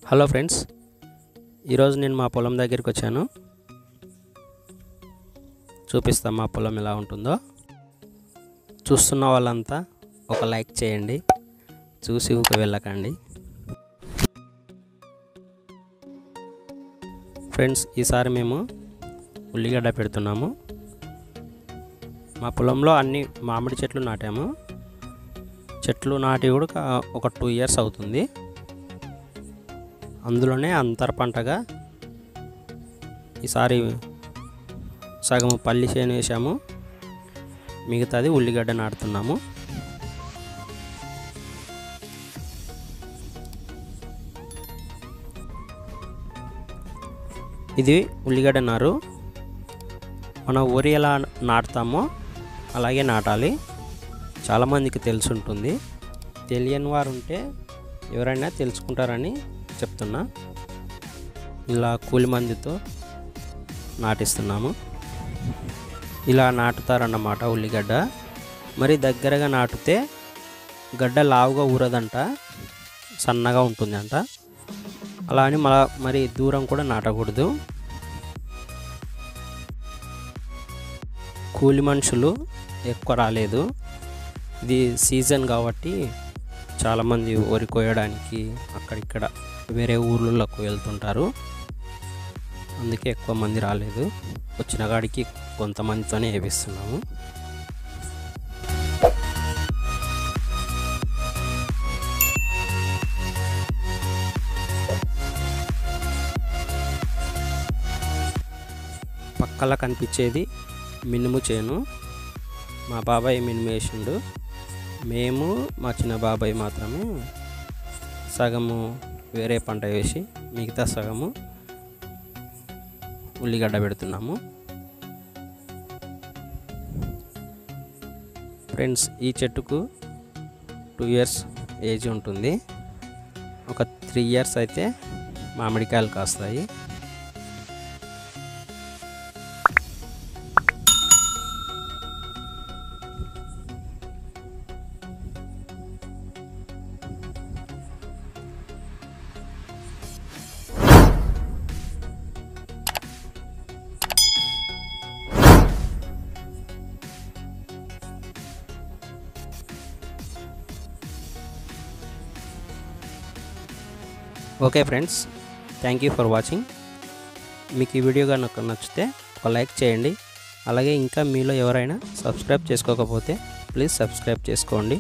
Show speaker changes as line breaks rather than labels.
Hello friends, ఈరోజు నేను మా పొలం దగ్గరికి వచ్చాను. చూపిస్తాం మా పొలం ఎలా ఉంటుందో. చూస్తున్న వాళ్ళంతా ఒక లైక్ చేయండి, చూసి ఊక వెళ్ళకండి. ఫ్రెండ్స్, ఈసారి మేము ఉల్లిగడ్డ పెడుతున్నాము. మా పొలంలో అన్ని మామిడి చెట్లు నాటాము. చెట్లు నాటి కూడా ఒక 2 years అవుతుంది. అందులోనే అంతర పంటగా ఈసారి సగం పల్లి చేను వేసాము, మిగతాది ఉల్లిగడ్డ నాటుతున్నాము. ఇది ఉల్లిగడ్డ నారు. మన వరి ఎలా నాటుతామో అలాగే నాటాలి. చాలామందికి తెలిసి ఉంటుంది, తెలియని వారు ఉంటే ఎవరైనా తెలుసుకుంటారని చెప్తున్నా. ఇలా కూలి మందితో నాటిస్తున్నాము. ఇలా నాటుతారన్నమాట ఉల్లిగడ్డ. మరి దగ్గరగా నాటితే గడ్డ లావుగా ఊరదంట, సన్నగా ఉంటుందంట. అలా అని మరి దూరం కూడా నాటకూడదు. కూలి మనుషులు ఎక్కువ రాలేదు. ఇది సీజన్ కాబట్టి చాలామంది వరి కోయడానికి అక్కడిక్కడ వేరే ఊర్లలోకి వెళ్తుంటారు. అందుకే ఎక్కువ మంది రాలేదు. వచ్చిన కాడికి కొంతమందితోనే వేపిస్తున్నాము. పక్కల కనిపించేది మినుము చేను. మా బాబాయ్ మినుము వేసిండు. మేము మా చిన్న బాబాయ్ మాత్రమే సగము వేరే పంట వేసి మిగతా సగము ఉల్లిగడ్డ పెడుతున్నాము. ఫ్రెండ్స్, ఈ చెట్టుకు 2 years ఏజ్ ఉంటుంది. ఒక 3 years అయితే మామిడికాయలు కాస్తాయి. Okay friends, thank you for watching. మీకు ఈ వీడియో కనుక నచ్చితే ఒక లైక్ చేయండి. అలాగే ఇంకా మీలో ఎవరైనా సబ్స్క్రైబ్ చేసుకోకపోతే ప్లీజ్ సబ్స్క్రైబ్ చేసుకోండి.